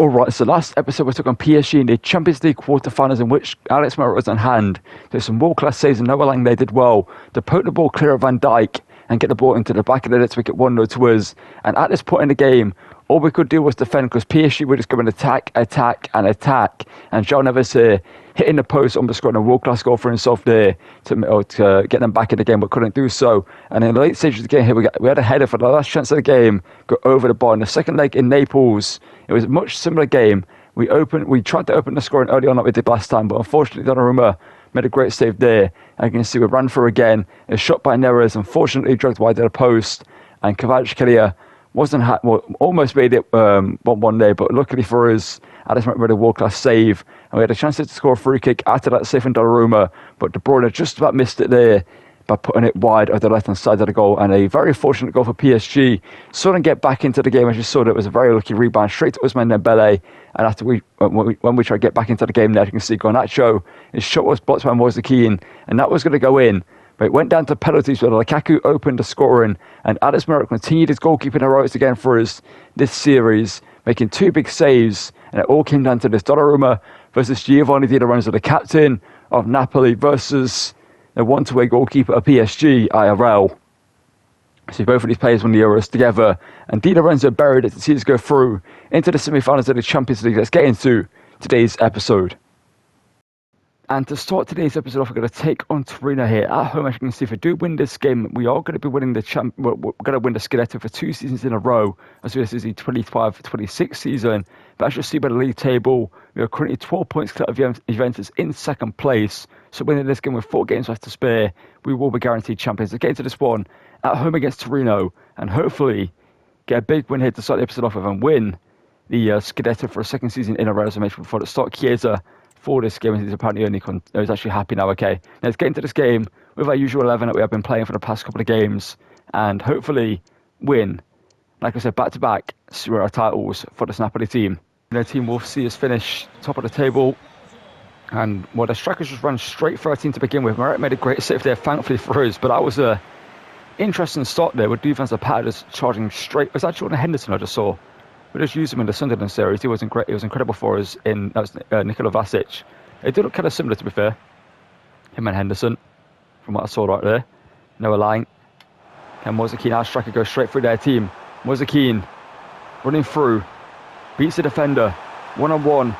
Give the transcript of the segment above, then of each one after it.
Alright, so last episode we took on PSG in the Champions League quarterfinals, in which Alex Maradona was on hand. There's some world-class saves and Noah Lang they did well to poke the ball clear of Van Dijk and get the ball into the back of the net to make it 1-0 to us. And at this point in the game, all we could do was defend because PSG were just going attack. And João Neves here hitting the post, almost scoring a world-class goal for himself there to get them back in the game, but couldn't do so. And in the late stages of the game here, we had a header for the last chance of the game, go over the bar. In the second leg in Naples, it was a much similar game. We tried to open the scoring early on like we did last time, but unfortunately Donnarumma made a great save there. And you can see we ran through again. A shot by Neres, unfortunately dragged wide of the post, and Kvaratskhelia almost made it 1-1 there, but luckily for us, Alex made a world-class save, and we had a chance to score a free kick after that save from Donnarumma, but De Bruyne just about missed it there by putting it wide of the left-hand side of the goal, and a very fortunate goal for PSG. Saw them get back into the game. As you saw, it was a very lucky rebound straight to Ousmane Dembele, and after when we tried to get back into the game there, you can see Garnacho, his shot was blocked by Moise Kean, and that was going to go in. But it went down to penalties where Lukaku opened the scoring, and Alex Maradona continued his goalkeeping heroics again for us this series, making two big saves, and it all came down to this: Donnarumma versus Giovanni Di Lorenzo, the captain of Napoli, versus the one-to-way goalkeeper of PSG, IRL. So both of these players won the Euros together, and Di Lorenzo buried it to see us go through into the semi-finals of the Champions League. Let's get into today's episode. And to start today's episode off, we're going to take on Torino here at home. As you can see, if we do win this game, we are going to be winning we're going to win the Scudetto for 2 seasons in a row. As this is the 25-26 season. But as you'll see by the league table, we are currently 12 points clear of Juventus in second place. So winning this game with 4 games left to spare, we will be guaranteed champions. Let's get into this one at home against Torino, and hopefully get a big win here to start the episode off with and win the Scudetto for a second season in a row. As I mentioned before, to start Chiesa for this game. He's apparently he's actually happy now. Okay, now let's get into this game with our usual 11 that we have been playing for the past couple of games, and hopefully win, like I said, back to back Serie A titles for this Napoli team. Their team will see us finish top of the table, and the strikers just ran straight 13 to begin with. Meret made a great save there, thankfully for us, but that was a interesting start there with Duvin Zapata just charging straight. It was actually Jordan Henderson I just saw. We just used him in the Sunderland series. He was incredible for us that was Nikola Vlasic. It did look kind of similar, to be fair. Him and Henderson, from what I saw right there. Noah Lang. And Moise Kean, our striker, goes straight through their team. Moise Kean running through. Beats the defender. 1-on-1.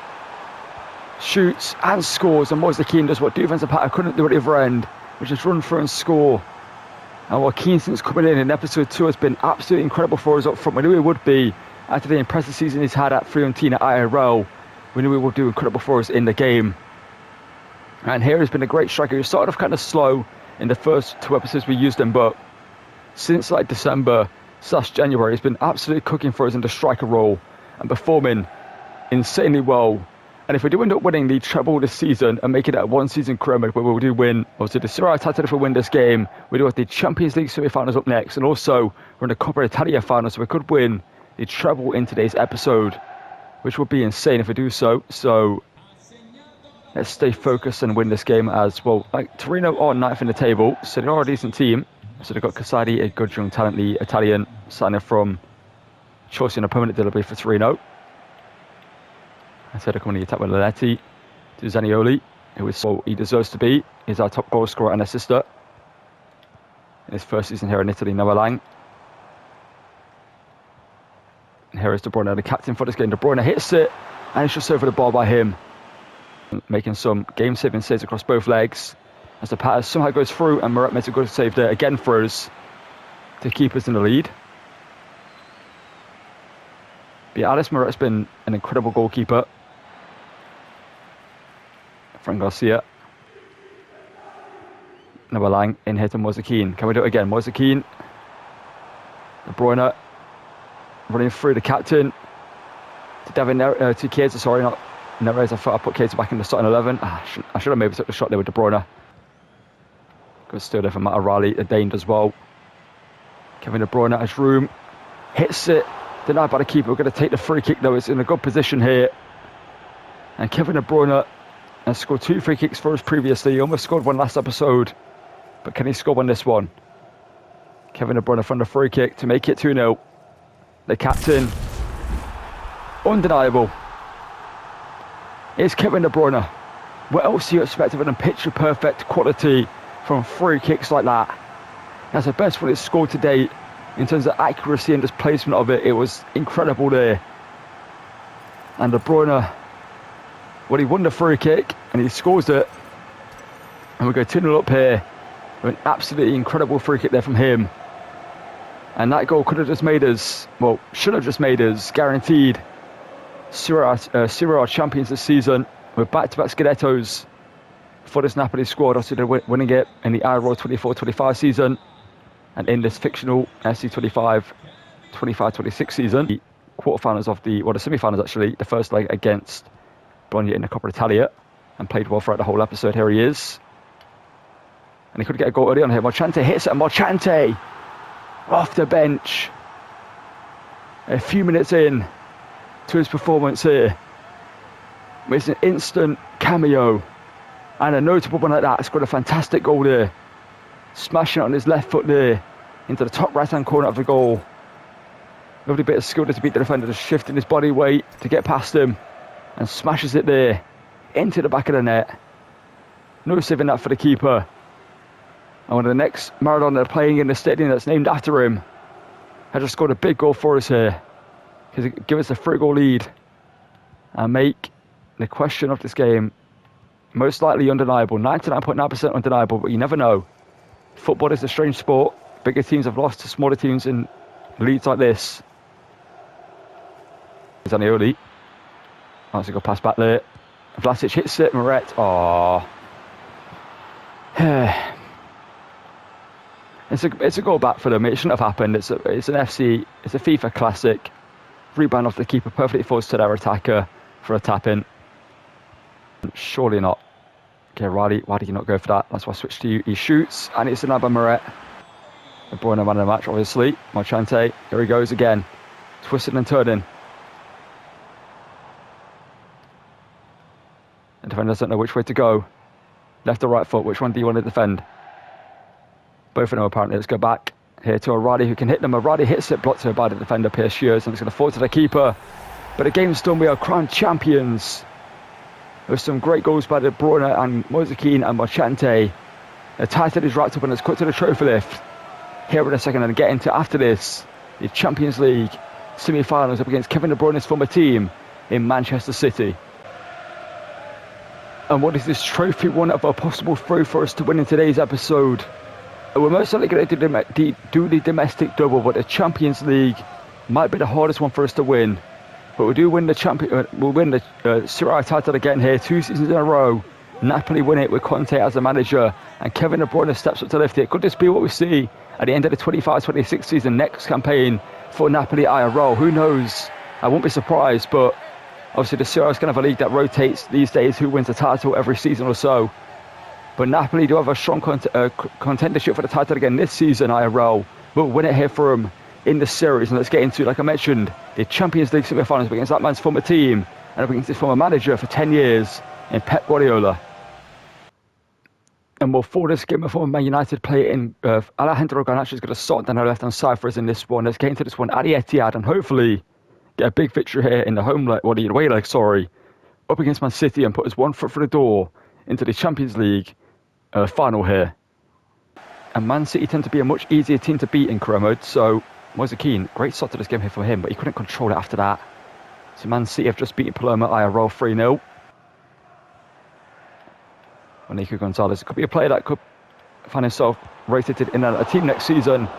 Shoots and scores. And Moise Kean does what Duvin Zapata couldn't do at the other end, which is run through and score. And what Kean, since coming in episode 2, has been absolutely incredible for us up front. We knew he would be. After the impressive season he's had at Fiorentina IRL, we knew he would do incredible for us in the game. And here has been a great striker. He started off kind of slow in the first 2 episodes we used him, but since like December/January, he's been absolutely cooking for us in the striker role and performing insanely well. And if we do end up winning the treble this season and make it at 1 season career mode, where we do win, obviously the Serie A title, if we win this game, we do have the Champions League semi-finals up next, and also we're in the Coppa Italia final, so we could win the treble in today's episode, which would be insane if we do so. So let's stay focused and win this game as well. Like, Torino are 9th in the table, so they are a decent team. So they've got Casadi, a good young talent, the Italian signer from Chelsea, and a permanent delivery for Torino. Instead of coming to the attack with Laletti to Zanioli, who is so he deserves to be. He's our top goal scorer and assister in his first season here in Italy. Noah Lang. And here is De Bruyne, the captain for this game. De Bruyne hits it, and it's just over the bar by him, making some game-saving saves across both legs. As the pass somehow goes through, and Meret makes a good save there again for us to keep us in the lead. But yeah, Alex Maret's been an incredible goalkeeper. Fran Garcia. Noah Lang in here to Moise Kean. Can we do it again? Moise Kean. De Bruyne running through the captain to Chiesa, sorry, not Neres. I thought I put Chiesa back in the starting 11. I should have maybe took the shot there with De Bruyne. Good steal there from Matarali. The Dane does well. Kevin De Bruyne has room. Hits it. Denied by the keeper. We're going to take the free kick though. It's in a good position here. And Kevin De Bruyne has scored 2 free kicks for us previously. He almost scored one last episode. But can he score on this one? Kevin De Bruyne from the free kick to make it 2-0. The captain, undeniable. It's Kevin De Bruyne. What else do you expect of an picture-perfect quality from free kicks like that? That's the best one it's scored to date in terms of accuracy and just placement of it. It was incredible there. And De Bruyne, well, he won the free kick and he scores it. And we go 2-0 up here. An absolutely incredible free kick there from him. And that goal could have just made us, well, should have just made us guaranteed Serie A champions this season. We're back-to-back Scudettos for this Napoli squad. Obviously, they're winning it in the Euro 24-25 season. And in this fictional FC25 25-26 season, the quarterfinals of the semi-finals actually, the first leg against Bologna in the Coppa Italia, and played well throughout the whole episode. Here he is. And he could get a goal early on here. Marchante hits it, and Marchante off the bench. A few minutes in to his performance here. It's an instant cameo. And a notable one like that. It's got a fantastic goal there. Smashing it on his left foot there into the top right-hand corner of the goal. Lovely bit of skill to beat the defender, just shifting his body weight to get past him. And smashes it there into the back of the net. No saving that for the keeper. And one of the next Maradona playing in the stadium that's named after him has just scored a big goal for us here. Give us a 3-goal lead and make the question of this game most likely undeniable. 99.9% undeniable, but you never know. Football is a strange sport. Bigger teams have lost to smaller teams in leagues like this. Zanioli. Nice to go pass back there. Vlasic hits it. Meret. Oh. It's a goal back for them. It shouldn't have happened. It's an FC. It's a FIFA classic. Rebound off the keeper. Perfectly forced to their attacker for a tap in. Surely not. Okay, Riley, why did you not go for that? That's why I switched to you. He shoots, and it's another Meret. De Bruyne man of the match, obviously. Marchante, here he goes again. Twisting and turning. The defender doesn't know which way to go. Left or right foot, which one do you want to defend? Both of them apparently. Let's go back here to O'Reilly, who can hit them. O'Reilly hits it, blocked by the defender, Pierce Shears, and it's going to fall to the keeper. But the game's done. We are crowned champions. With some great goals by De Bruyne and Moisekin and Marchante. The title is wrapped up and it's cut to the trophy lift. Here in a second and get into after this the Champions League semi-finals up against Kevin De Bruyne's former team in Manchester City. And what is this trophy one of a possible throw for us to win in today's episode? We're most likely going to do the domestic double, but the Champions League might be the hardest one for us to win. But we do win we'll win the Serie A title again here, 2 seasons in a row. Napoli win it with Conte as the manager, and Kevin De Bruyne steps up to lift it. Could this be what we see at the end of the 25-26 season, next campaign for Napoli IRL? Who knows? I won't be surprised, but obviously the Serie A is kind of a league that rotates these days who wins the title every season or so. But Napoli do have a strong contendership for the title again this season, IRL. We'll win it here for them in the series, and let's get into, like I mentioned, the Champions League semi-finals against that man's former team and up against his former manager for 10 years in Pep Guardiola. And well, for this game, a former Man United player in Alejandro Garnacho is going to start down the left-hand side for us in this one. Let's get into this one at the Etihad and hopefully get a big victory here in the away leg, up against Man City and put us one foot through the door into the Champions League final here. And Man City tend to be a much easier team to beat in career mode, so Moisekin, great start to this game here for him, but he couldn't control it after that. So Man City have just beaten Paloma IRL 3-0. Nico Gonzalez could be a player that could find himself rotated in a team next season.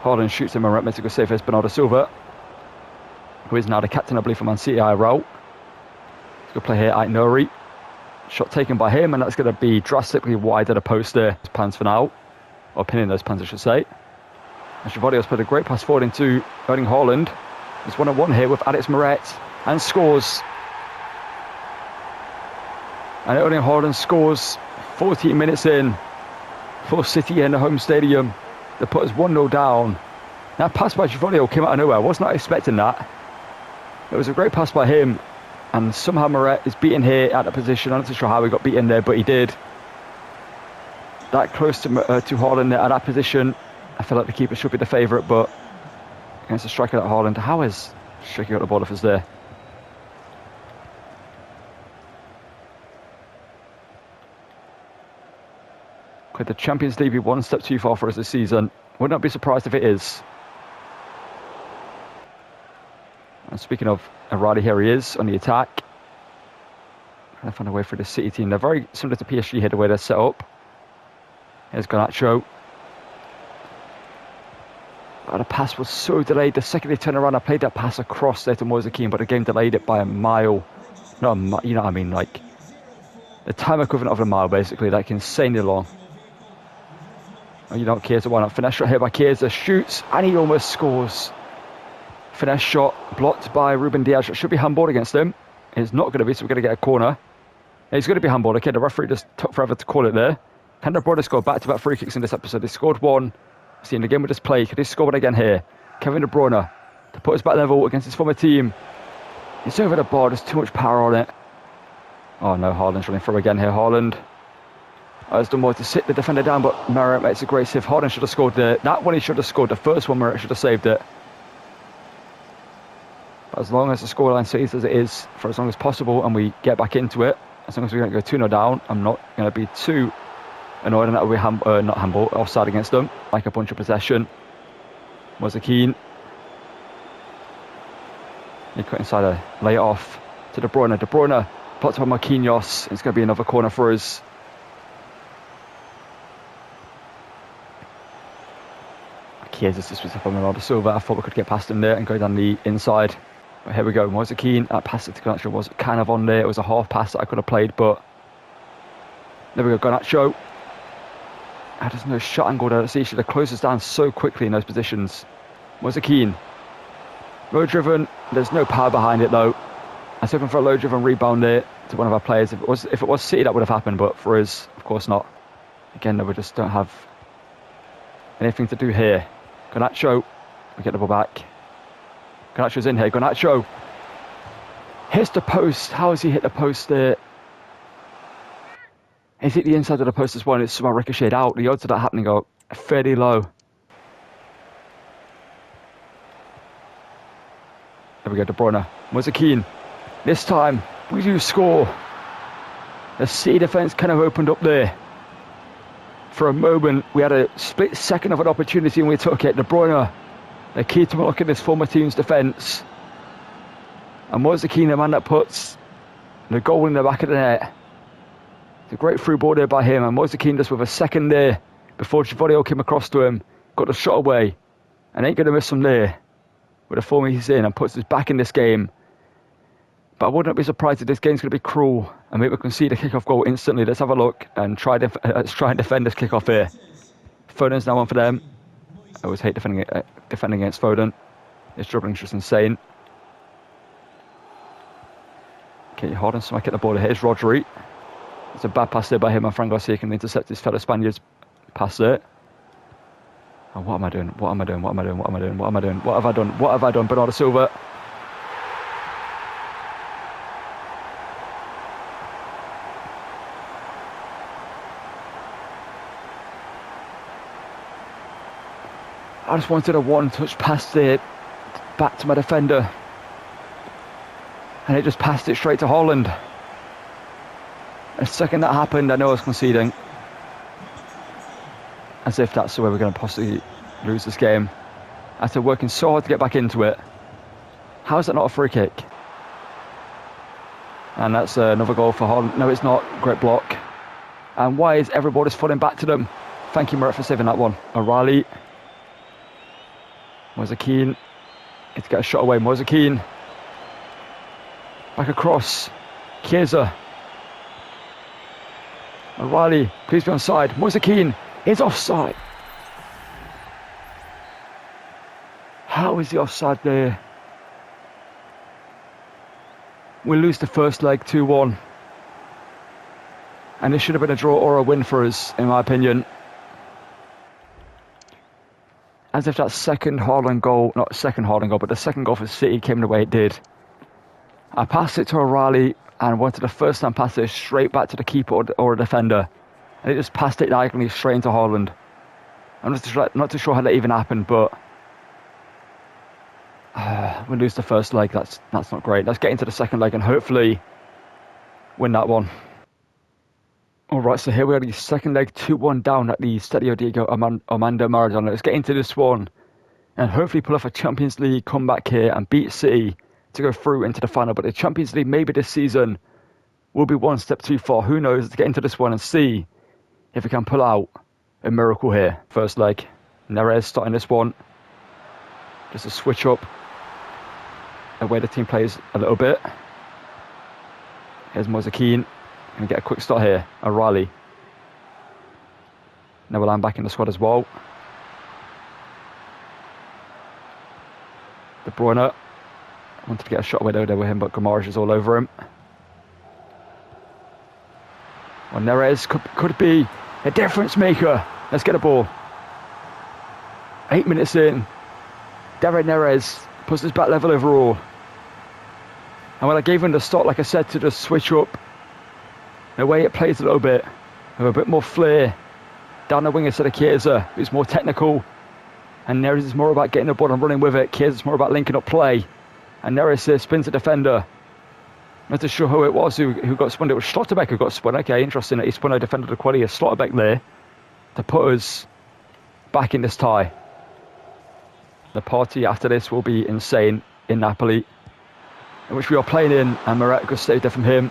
Haaland shoots him and meant to go save his Bernardo Silva, who is now the captain, I believe, for Man City IRL. Let's go play here, Ait Nouri. Shot taken by him, and that's going to be drastically wide of the post there. His pans for now, or pinning those pans, I should say. And Chivodios put a great pass forward into Erling Haaland. He's 1-on-1 here with Alex Meret and scores. And Erling Haaland scores 14 minutes in for City in the home stadium. They put us 1-0 down. That pass by Chivodio came out of nowhere. I was not expecting that. It was a great pass by him. And somehow Meret is beaten here at the position. I'm not sure how he got beaten there, but he did. That close to Haaland at that position. I feel like the keeper should be the favourite, but against a striker like Haaland, how is striking out the ball if it's there? Could the Champions League be one step too far for us this season? Would not be surprised if it is. And speaking of O'Reilly, here he is on the attack. Trying to find a way through the City team. They're very similar to PSG here, the way they're set up. Here's Garnacho. Oh, the pass was so delayed. The second they turned around, I played that pass across there to Moise Kean, but the game delayed it by a mile. Not a mile, you know what I mean? Like, the time equivalent of a mile, basically. Like, insanely long. Oh, you don't care to why not? Finesse shot here by Chiesa. Shoots, and he almost scores. Finesse shot blocked by Ruben Diaz. It should be handballed against him. It's not going to be, so we're going to get a corner. He's going to be handballed. Okay, the referee just took forever to call it there. Can the Bruyne score back-to-back free kicks in this episode? They scored one. See, in the game we just played, could he score one again here? Kevin De Bruyne to put us back level against his former team. It's over the bar. There's too much power on it. Oh no, Haaland's running through again here. Haaland has done more to sit the defender down, but Meret makes a great save. Haaland should have scored that one. He should have scored. The first one, Meret should have saved it. But as long as the scoreline stays as it is for as long as possible, and we get back into it, as long as we don't go 2-0 down, I'm not going to be too annoyed, and that will be not handball, offside against them. Like a bunch of possession. Moise Kean. He cut inside a lay it off to De Bruyne. De Bruyne blocked by Marquinhos. It's going to be another corner for us. Chiesa's just up on Ronaldo Silva. I thought we could get past him there and go down the inside. But here we go. Moise Kean. That pass to Garnacho was kind of on there. It was a half pass that I could have played, but there we go. Garnacho. There's no shot angle there. See, he should have closed us down so quickly in those positions. Moise Kean. Low driven. There's no power behind it though. I was hoping for a low driven rebound there to one of our players. If it was City, that would have happened, but for us, of course not. Again, we just don't have anything to do here. Garnacho, we get the ball back. Garnacho's in here. Garnacho hits the post. How has he hit the post there? He's hit the inside of the post as well, and it's somehow ricocheted out. The odds of that happening are fairly low. There we go, De Bruyne. Moise Kean. This time, we do score. The City defence kind of opened up there. For a moment, we had a split second of an opportunity and we took it. De Bruyne, the key to unlocking this former team's defence. And Moise Kean, the man that puts the goal in the back of the net. It's a great through ball there by him. And Moise Kean just with a second there before Givoglio came across to him. Got the shot away. And ain't going to miss from there. With the form he's in and puts us back in this game. But I wouldn't be surprised if this game's going to be cruel and maybe we can see the kick-off goal instantly. Let's have a look and try and defend this kick-off here. Foden's now on for them. I always hate defending against Foden. His dribbling's just insane. Okay, Harden smack at the ball. Here's Rodri. It's a bad pass there by him, and Fran Garcia can intercept his fellow Spaniards pass there. Oh, what am I doing? What am I doing? What am I doing? What am I doing? What am I doing? What have I done? What have I done? Bernardo Silva. I just wanted a one-touch pass there back to my defender. And it just passed it straight to Haaland. The second that happened, I know I was conceding. As if that's the way we're going to possibly lose this game. After working so hard to get back into it. How is that not a free kick? And that's another goal for Haaland. No, it's not. Great block. And why is everybody falling back to them? Thank you, Meret, for saving that one. O'Reilly. Moise Kean. Need to get a shot away. Moise Kean. Back across. Chiesa. O'Reilly. Please be onside. Moise Kean is offside. How is the offside there? We lose the first leg 2-1. And this should have been a draw or a win for us, in my opinion. As if that second Haaland goal, not second Haaland goal, but the second goal for City came the way it did. I passed it to O'Reilly and wanted the first time pass it straight back to the keeper or a defender. And it just passed it diagonally straight into Haaland. I'm not too sure how that even happened, but we lose the first leg. That's not great. Let's get into the second leg and hopefully win that one. Alright, so here we are, the second leg, 2-1 down at the Stadio Diego Armando Maradona. Let's get into this one and hopefully pull off a Champions League comeback here and beat City to go through into the final. But the Champions League maybe this season will be one step too far. Who knows? Let's get into this one and see if we can pull out a miracle here. First leg, Neres starting this one. Just a switch up the way the team plays a little bit. Here's Moise-Kean. Going to get a quick start here. O'Reilly. Noah back in the squad as well. De Bruyne. Wanted to get a shot away there with him, but Gomares is all over him. Well, Neres could be a difference maker. Let's get a ball. 8 minutes in. David Neres puts his back level overall. And when I gave him the start, like I said, to just switch up the way it plays a little bit, with a bit more flair down the wing instead of Chiesa, who's more technical. And Neres is more about getting the ball and running with it. Chiesa is more about linking up play. And Neres spins the defender. I'm not too sure who it was who got spun. It was Schlotterbeck who got spun. Okay, interesting that he spun a defender to quality of Schlotterbeck there to put us back in this tie. The party after this will be insane in Napoli, in which we are playing in, and Moret got saved there from him.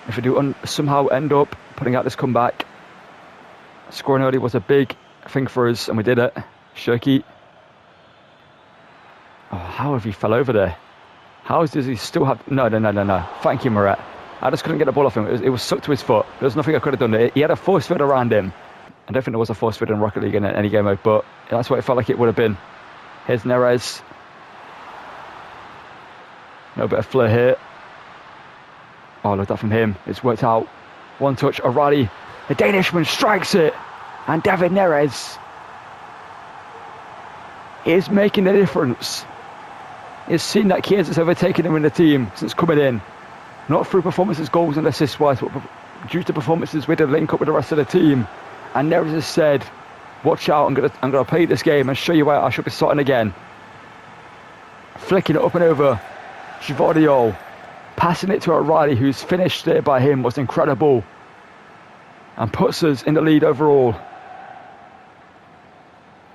If we do somehow end up putting out this comeback, scoring early was a big thing for us, and we did it. Shirky. Oh, how have he fell over there? How does he still have... No. Thank you, Moret. I just couldn't get the ball off him. It was stuck to his foot. There was nothing I could have done. He had a force field around him. I don't think there was a force field in Rocket League in any game mode, but that's what it felt like it would have been. Here's Neres. No bit of flair here. Oh, look at that from him. It's worked out. One touch. O'Reilly. The Danishman strikes it. And David Neres is making the difference. He's seen that Chiesa's overtaken him in the team since coming in. Not through performances, goals and assists wise, but due to performances with the link up with the rest of the team. And Neres has said, watch out, I'm gonna play this game and show you where I should be starting again. Flicking it up and over. Gvardiol. Passing it to O'Reilly, who's finished there by him, was incredible. And puts us in the lead overall.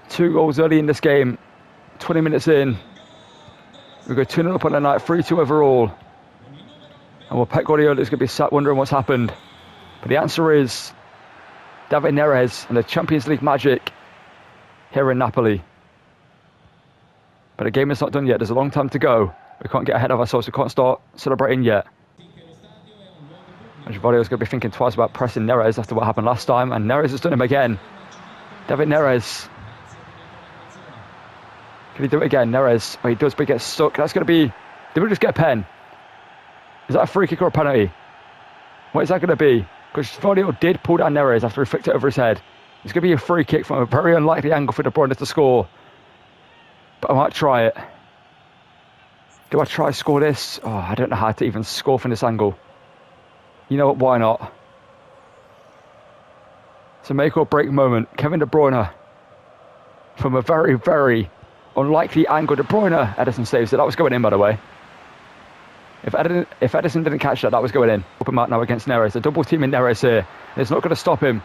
2 goals early in this game. 20 minutes in. We go 2-0 up on the night, 3-2 overall. And well, Pep Guardiola is going to be sat wondering what's happened. But the answer is David Neres and the Champions League magic here in Napoli. But the game is not done yet. There's a long time to go. We can't get ahead of ourselves. We can't start celebrating yet. Gvardiol's going to be thinking twice about pressing Neres after what happened last time. And Neres has done him again. David Neres. Can he do it again? Neres. Oh, he does, but he gets stuck. That's going to be... Did we just get a pen? Is that a free kick or a penalty? What is that going to be? Because Gvardiol did pull down Neres after he flicked it over his head. It's going to be a free kick from a very unlikely angle for De Bruyne to score. But I might try it. Do I try to score this? Oh, I don't know how to even score from this angle. You know what? Why not? It's a make or break moment. Kevin De Bruyne. From a very, very unlikely angle. De Bruyne. Edison saves it. That was going in, by the way. If Edison didn't catch that, that was going in. Up him out now against Neres. A double team in Neres here. It's not going to stop him.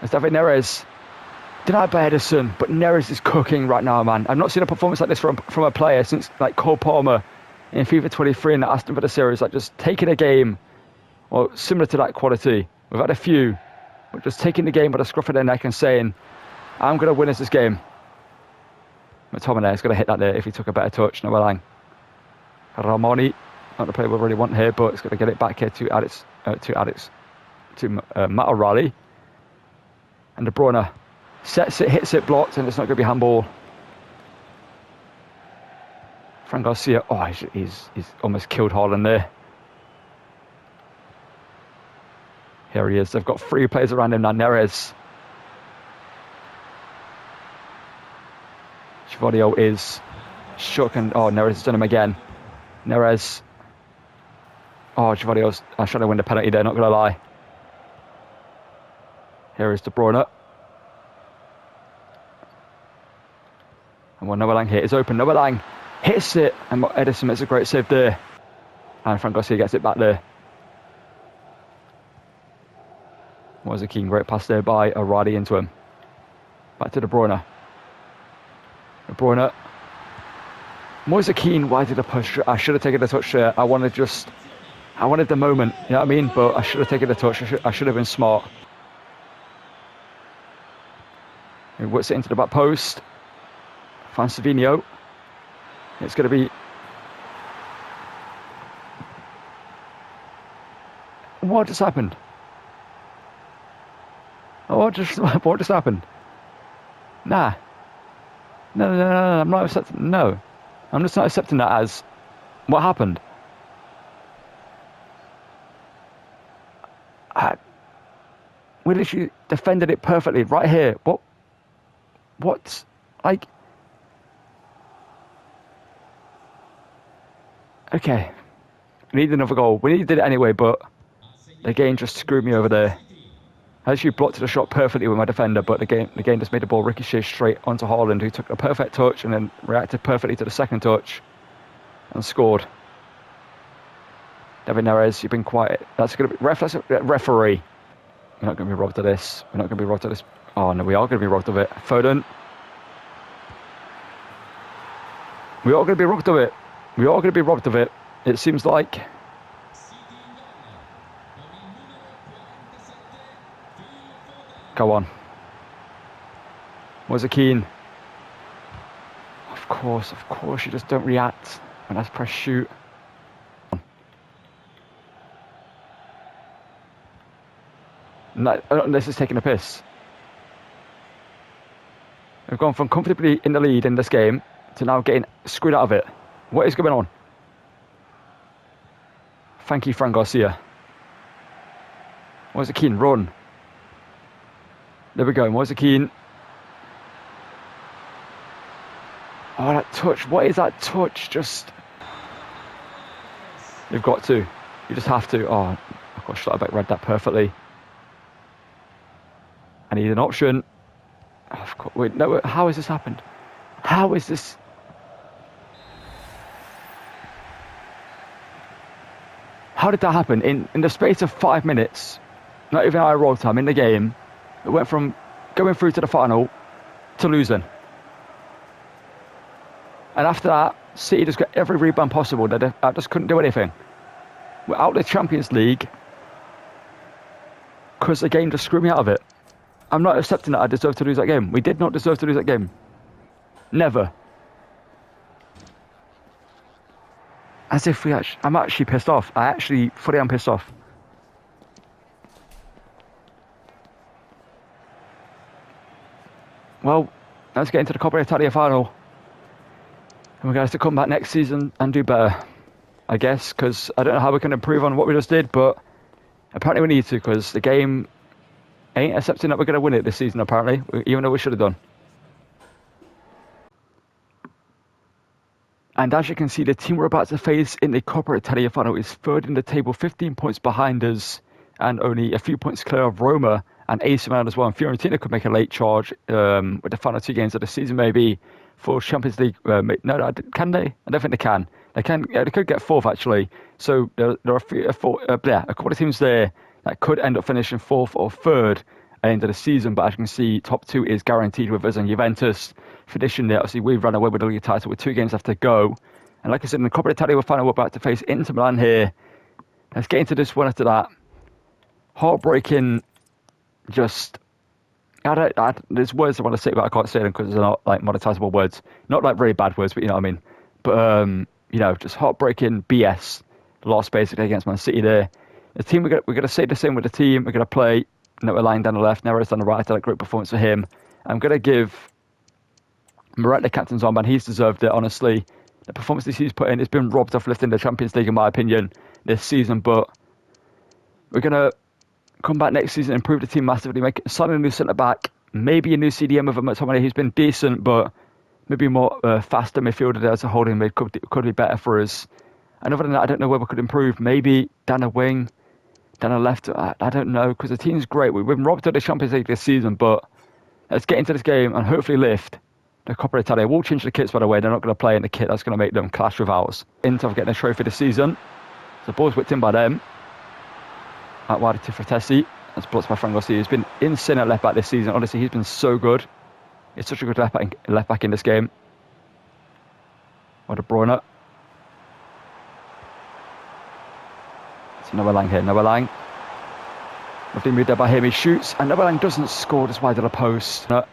It's David Neres. Denied by Edison, but Neres is cooking right now, man. I've not seen a performance like this from a player since like Cole Palmer in FIFA 23 in the Aston Villa series. Like just taking a game, well, similar to that quality. We've had a few, but just taking the game by the scruff of their neck and saying, I'm going to win us this game. McTominay is going to hit that there if he took a better touch. No, well, Ramoni, not the player we really want here, but it's going to get it back here to Matt O'Reilly. And De Bruyne sets it, hits it, blocked, and it's not going to be handball. Fran Garcia, oh, he's almost killed Haaland there. Here he is. They've got 3 players around him now. Neres. Gvardiol is shook, and oh, Neres has done him again. Neres. Oh, Gvardiol's trying to win the penalty there, not going to lie. Here is De Bruyne. And well, Noah Lang here is open. Noah Lang hits it, and Edison makes a great save there. And Frank Garcia gets it back there. Moise Kean, great pass there by O'Reilly into him. Back to De Bruyne. De Bruyne. Moise Kean, why did I push? I should have taken the touch there. I wanted the moment, you know what I mean? But I should have taken the touch. I should have been smart. He whips it into the back post. Finds Savinho. It's going to be... What just happened? What just happened? Nah. No, I'm not accepting. No. I'm just not accepting that as what happened. We literally defended it perfectly right here. What's like? Okay. We need another goal. We needed it anyway, but the game just screwed me over there. I actually blocked the shot perfectly with my defender, but the game just made the ball ricochet straight onto Haaland, who took a perfect touch and then reacted perfectly to the second touch and scored. David Neres, you've been quiet. That's going to be referee. We're not going to be robbed of this. We're not going to be robbed of this. Oh no, we are going to be robbed of it. Foden. We are going to be robbed of it. We are going to be robbed of it. It seems like. Go on. Moise Kean. Of course, you just don't react when I press shoot. No, this is taking a piss. We've gone from comfortably in the lead in this game to now getting screwed out of it. What is going on? Thank you, Frank Garcia. Moise Kean, run. There we go, Moise Kean. Oh, that touch. What is that touch? Just... You've got to. You just have to. Oh, of course, Schlotterbeck read that perfectly. I need an option. Oh, of course. Wait, no, how has this happened? How is this... How did that happen? In the space of 5 minutes, not even our roll time in the game, it went from going through to the final to losing. And after that, City just got every rebound possible. They just couldn't do anything. We're out of the Champions League because the game just screwed me out of it. I'm not accepting that I deserve to lose that game. We did not deserve to lose that game. Never. As if we actually... I'm actually pissed off. I actually fully am pissed off. Well, let's get into the Coppa Italia final. And we're going to have to come back next season and do better, I guess, because I don't know how we can improve on what we just did, but apparently we need to, because the game ain't accepting that we're going to win it this season, apparently, even though we should have done. And as you can see, the team we're about to face in the Coppa Italia final is third in the table, 15 points behind us, and only a few points clear of Roma and AC Milan as well. And Fiorentina could make a late charge with the final 2 games of the season, maybe for Champions League. No, can they? I don't think they can. They can. They could get 4th actually. So there are a couple of teams there that could end up finishing 4th or 3rd at the end of the season. But as you can see, top 2 is guaranteed with us and Juventus finishing there. Obviously, we've run away with the league title with 2 games left to go. And like I said, in the Coppa Italia final, we're about to face Inter Milan here. Let's get into this one after that. Heartbreaking. Just, there's words I want to say, but I can't say them because they're not like monetizable words. Not like really bad words, but you know what I mean. But, you know, just heartbreaking BS. Lost basically against Man City there. The team, we're going to say the same with the team. We're going to play, we're lying down the left, Neres on the right. Had a great performance for him. I'm going to give Moret the captain's armband. He's deserved it, honestly. The performance he's put in has been robbed off lifting the Champions League, in my opinion, this season. But we're going to come back next season, improve the team massively, sign a new centre-back, maybe a new CDM with a McTominay who's been decent, but maybe more faster midfielder there as a holding mid could be better for us. And other than that, I don't know where we could improve. Maybe down a wing, down a left. I don't know, because the team's great. We've been robbed of the Champions League this season, but let's get into this game and hopefully lift the Coppa Italia. We'll change the kits, by the way. They're not going to play in the kit that's going to make them clash with ours. Inter getting a trophy this season. The ball's whipped in by them. Out wide to Fratesi. That's blocked by Frank Garcia, who's been insane at left back this season. Honestly, he's been so good. He's such a good left back in this game. What a Bruyne. It's Noah Lang here. Noah Lang. Lovely move there by him. He shoots, and Noah Lang doesn't score just wide of the post. No.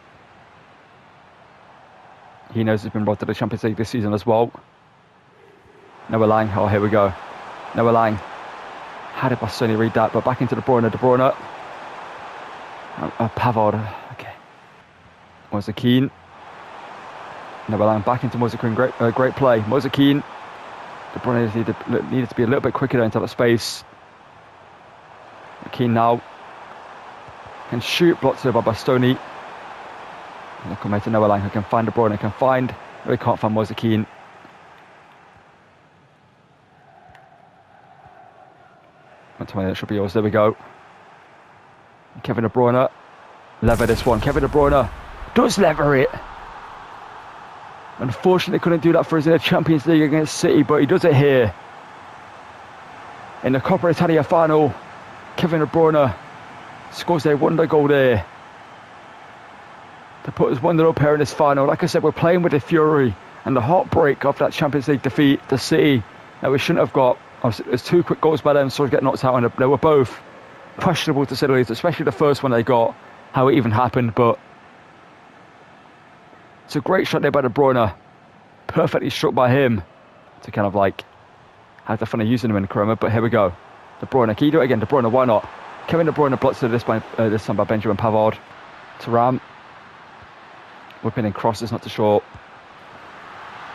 He knows he's been brought to the Champions League this season as well. Noah Lang. Oh, here we go. Noah Lang. How did Bastoni read that? But back into De Bruyne. De Bruyne. Pavard. Okay. Moise Kean. Noah Lang back into Moise Kean. Great play. Moise Kean. De Bruyne needed to be a little bit quicker into that space. Kean now can shoot. Blocked by Bastoni. Look at Noah Lang, who can find De Bruyne. No, he can't find Moise Kean. That should be yours. There we go. Kevin De Bruyne. Lever this one. Kevin De Bruyne does lever it. Unfortunately, couldn't do that for us in the Champions League against City, but he does it here. In the Coppa Italia final, Kevin De Bruyne scores a wonder goal there to put us 1-0 up here in this final. Like I said, we're playing with the fury and the heartbreak of that Champions League defeat to City that we shouldn't have got. There's 2 quick goals by them, so get knocked out, and they were both questionable to say the least, especially the first one they got, how it even happened. But it's a great shot there by De Bruyne, perfectly struck by him to kind of like have the fun of using him in Corona. But here we go. De Bruyne, can you do it again? De Bruyne, why not? Kevin De Bruyne blocks to this time by Benjamin Pavard. Thuram whipping in crosses, not too short.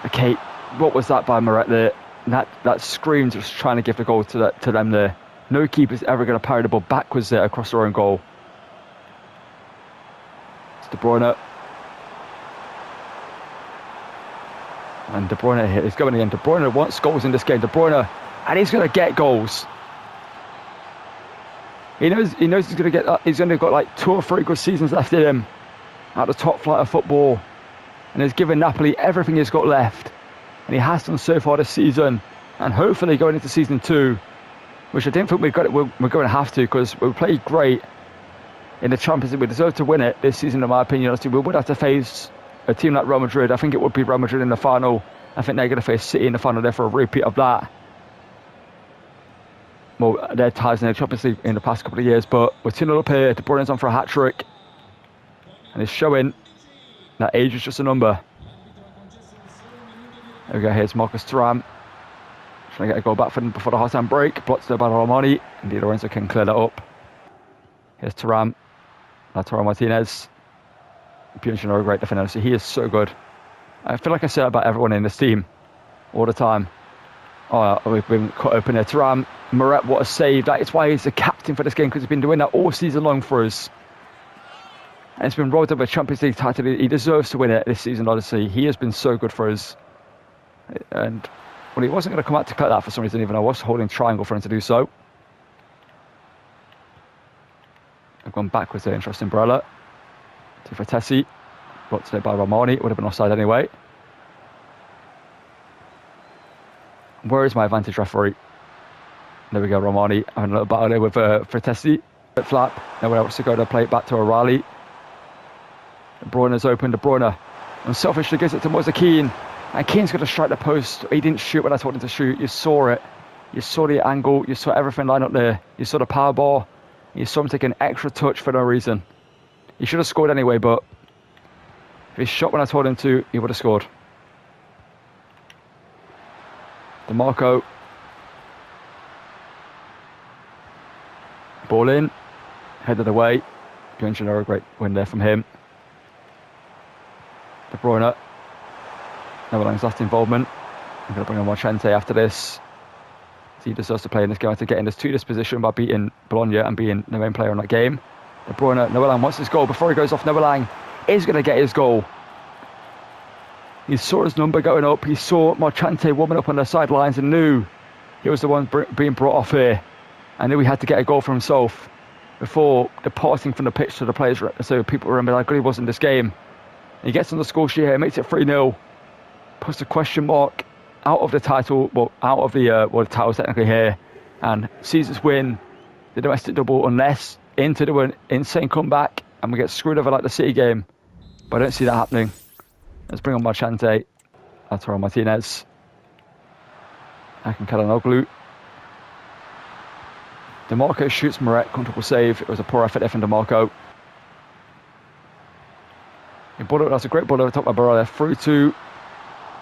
Okay, what was that by Moret there? That screams just trying to give the goal to them there. No keeper's ever going to parry the ball backwards there across their own goal. It's De Bruyne. And De Bruyne here is going again. De Bruyne wants goals in this game. De Bruyne, and he's going to get goals. He knows he's going to get. He's only got like 2 or 3 good seasons left in him at the top flight of football, and he's given Napoli everything he's got left. And he has done so far this season, and hopefully going into season 2, which I don't think we're going to have to, because we played great in the Champions League. We deserve to win it this season, in my opinion. Honestly, we would have to face a team like Real Madrid. I think it would be Real Madrid in the final. I think they're going to face City in the final there for a repeat of that. Well, their ties in the Champions League in the past couple of years, but we're 2-0 up here. De Bruyne's on for a hat-trick, and it's showing that age is just a number. There we go, here's Marcus Thuram. Trying to get a goal back for them before the half-time break. Blocked there by Romani. And Di Lorenzo can clear that up. Here's Thuram. Lautaro Martinez. Pionchino, a great defender. So he is so good. I feel like I say that about everyone in this team all the time. Oh, we've been cut open there. Thuram. Moret, what a save. That is why he's the captain for this game, because he's been doing that all season long for us. And it's been rolled up a Champions League title. He deserves to win it this season, honestly. He has been so good for us. And well, he wasn't going to come out to collect that for some reason, even though I was holding triangle for him to do so. I've gone backwards there, interesting Barella. To Fratesi. Blocked today by Romani. It would have been offside anyway. Where is my advantage, referee? There we go, Romani having a little battle there with Fratesi. Flap. Nowhere else to go to play it back to O'Reilly. De Bruyne's open. De Bruyne unselfishly gives it to Moise Kean. And Keane's going to strike the post. He didn't shoot when I told him to shoot. You saw it. You saw the angle. You saw everything line up there. You saw the power ball. You saw him take an extra touch for no reason. He should have scored anyway, but if he shot when I told him to, he would have scored. DeMarco. Ball in. Headed away. Pionchino, a great win there from him. De Bruyne. Noah Lang's last involvement. I'm going to bring on Marchente after this. He deserves to play in this game to get in this to this position by beating Bologna and being the main player in that game. De Bruyne, Noah Lang wants his goal. Before he goes off, Noah Lang is going to get his goal. He saw his number going up. He saw Marchente warming up on the sidelines and knew he was the one being brought off here. And knew he had to get a goal for himself before departing from the pitch to the players, so people remember how good he was in this game. He gets on the score sheet here, makes it 3-0. Puts the question mark out of the title, well, out of the the title technically here, and Caesars win the domestic double unless Inter do an insane comeback and we get screwed over like the City game. But I don't see that happening. Let's bring on Marchante. Lautaro Martinez. Hakan Çalhanoğlu. DeMarco shoots Meret. Comfortable save. It was a poor effort there from DeMarco. That's a great ball over the top by Barella. Through to, well,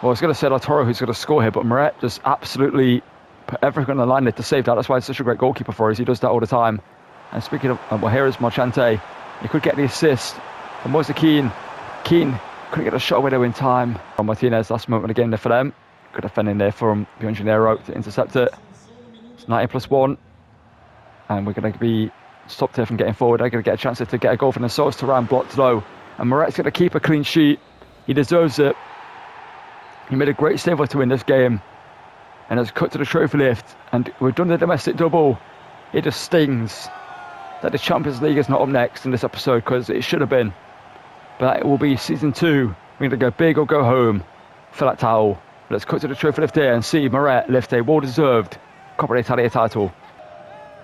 I was going to say Lautaro who's going to score here, but Meret just absolutely put everything on the line there to save that. That's why he's such a great goalkeeper for us. He does that all the time. And speaking of, well, here is Marchante. He could get the assist. And Moise Kean couldn't get a shot away there in time. From Martinez, last moment again there for them. Good defending there from Bianconero to intercept it. It's 90+1. And we're going to be stopped here from getting forward. They're going to get a chance to get a goal from the source to round blocked low. And Moret's going to keep a clean sheet. He deserves it. He made a great save to win this game. And has cut to the trophy lift. And we've done the domestic double. It just stings that the Champions League is not up next in this episode, because it should have been. But it will be season 2. We're going to go big or go home for that towel. Let's cut to the trophy lift here and see Moret lift a well-deserved Coppa Italia title.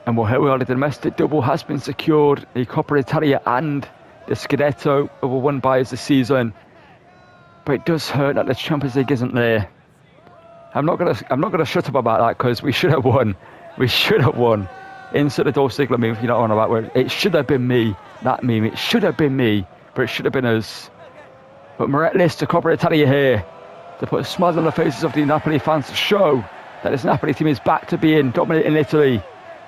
And well, here we are, the domestic double has been secured. The Coppa Italia and the Scudetto were won by us this season. But it does hurt that the Champions League isn't there. I'm not gonna shut up about that, because we should have won. We should have won. Insert the Dolph Ziggler meme, if you know what I'm about, where it should have been me. That meme, it should have been me, but it should have been us. But Moret lifts the Coppa Italia here to put a smile on the faces of the Napoli fans, to show that this Napoli team is back to being dominating Italy.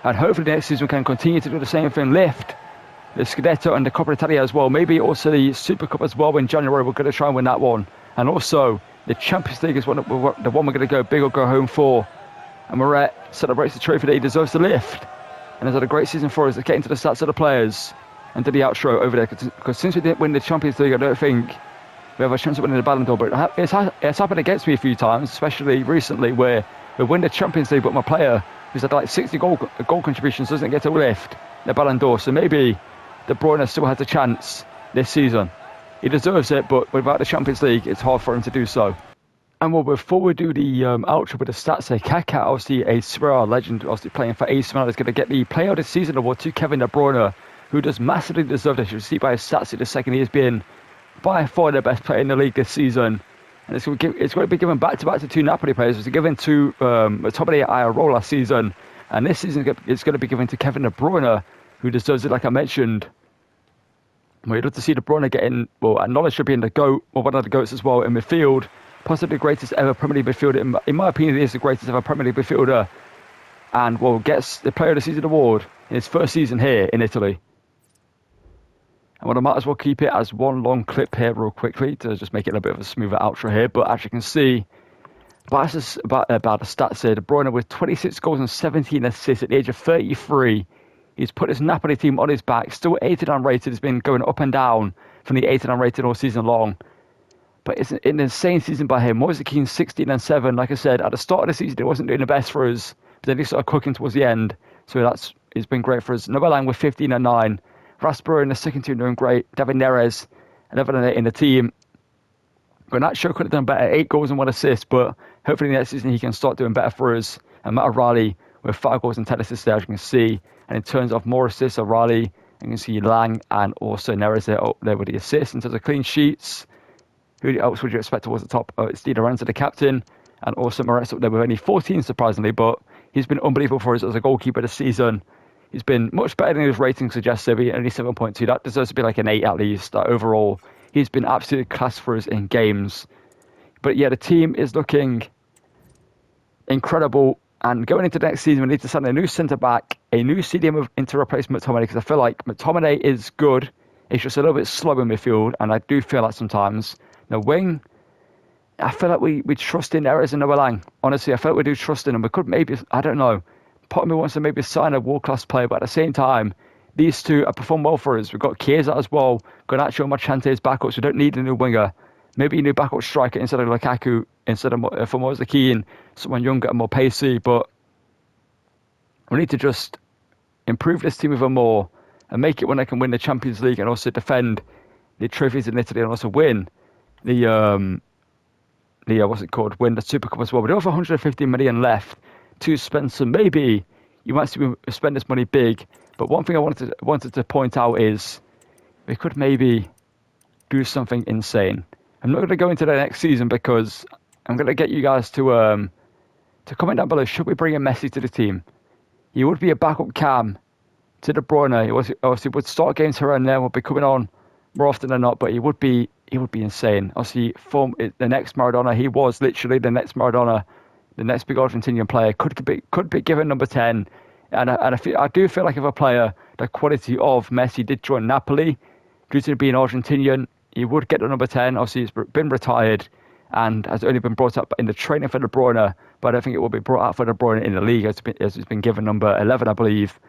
And hopefully next season we can continue to do the same thing, lift the Scudetto and the Coppa Italia as well. Maybe also the Super Cup as well in January. We're going to try and win that one. And also the Champions League is the one we're going to go big or go home for. And Moret celebrates the trophy that he deserves to lift. And has had a great season for us. Let's get into the stats of the players and do the outro over there. Because since we didn't win the Champions League, I don't think we have a chance of winning the Ballon d'Or. But it's happened against me a few times, especially recently, where we win the Champions League, but my player who's had like 60 goal contributions doesn't get to lift the Ballon d'Or. So maybe De Bruyne still has a chance this season. He deserves it, but without the Champions League, it's hard for him to do so. And well, before we do the outro with the stats here, Kaká, obviously a Serie A legend, obviously playing for AC Milan, is going to get the Player of the Season award to Kevin De Bruyne, who does massively deserve it. You see by his stats in the second, he has been by far the best player in the league this season. And it's going to be given back-to-back to 2 Napoli players. It was given to Tommy Ayerola last season. And this season, it's going to be given to Kevin De Bruyne, who deserves it, like I mentioned. We'd love to see De Bruyne getting, well, acknowledged for being the GOAT, or one of the GOATs as well, in midfield. Possibly the greatest ever Premier League midfielder. In my opinion, he is the greatest ever Premier League midfielder. And, well, gets the Player of the Season award in his first season here in Italy. And well, I might as well keep it as one long clip here real quickly to just make it a bit of a smoother outro here. But as you can see, about the stats here, De Bruyne with 26 goals and 17 assists at the age of 33. He's put his Napoli team on his back, still 89 rated. He's been going up and down from the 89 rated all season long. But it's an insane season by him. Moise Kean 16 and 7. Like I said, at the start of the season, it wasn't doing the best for us. But then he started cooking towards the end. So it's been great for us. Noah Lang with 15 and 9. Rasper in the second team doing great. David Neres, 11 and 8 in the team. Garnacho could have done better, 8 goals and 1 assist. But hopefully next season he can start doing better for us. And Matt O'Reilly with 5 goals and 10 assists there, as you can see. And in terms of more assists, O'Reilly, you can see Lang and also Neres there with the assists. In terms of clean sheets, who else would you expect towards the top? It's Di Lorenzo, the captain, and also Moret's up there with only 14, surprisingly, but he's been unbelievable for us as a goalkeeper this season. He's been much better than his rating suggests, only 7.2. That deserves to be like an 8 at least. Overall, he's been absolute class for us in games. But yeah, the team is looking incredible. And going into the next season, we need to sign a new centre-back, a new CDM to replace McTominay, because I feel like McTominay is good. It's just a little bit slow in midfield, and I do feel like sometimes. The wing, I feel like we trust in Neres and Noah Lang. Honestly, I feel like we do trust in them. We could maybe, I don't know, part of me wants to maybe sign a world-class player, but at the same time, these two have performed well for us. We've got Chiesa as well. Garnacho and Marchante as backups. We don't need a new winger. Maybe a new backup striker instead of Lukaku, instead of for Moise Kean, someone younger and more pacey. But we need to just improve this team even more and make it when they can win the Champions League and also defend the trophies in Italy and also win the what's it called? Win the Super Cup as well. We do have 150 million left to spend, so maybe you might see him spend this money big. But one thing I wanted to point out is we could maybe do something insane. I'm not going to go into the next season because I'm going to get you guys to comment down below. Should we bring in Messi to the team? He would be a backup cam to De Bruyne. He obviously would start games here and there, would be coming on more often than not, but he would be insane. Obviously, the next Maradona, he was literally the next Maradona, the next big Argentinian player. Could be given number 10, and I do feel like if a player the quality of Messi did join Napoli, due to being Argentinian, he would get the number 10. Obviously, he's been retired and has only been brought up in the training for De Bruyne, but I don't think it will be brought out for De Bruyne in the league as he's been given number 11, I believe.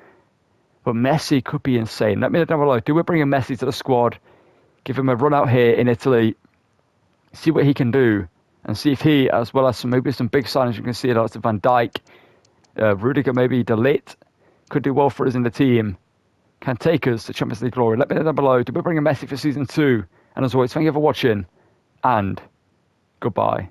But Messi could be insane. Let me know down below. Do we bring in Messi to the squad? Give him a run out here in Italy. See what he can do. And see if he, as well as maybe some big signings you can see, like Van Dijk, Rudiger, maybe De Ligt, could do well for us in the team. Can take us to Champions League glory. Let me know down below. Do we bring in Messi for season 2? And as always, thank you for watching. And goodbye.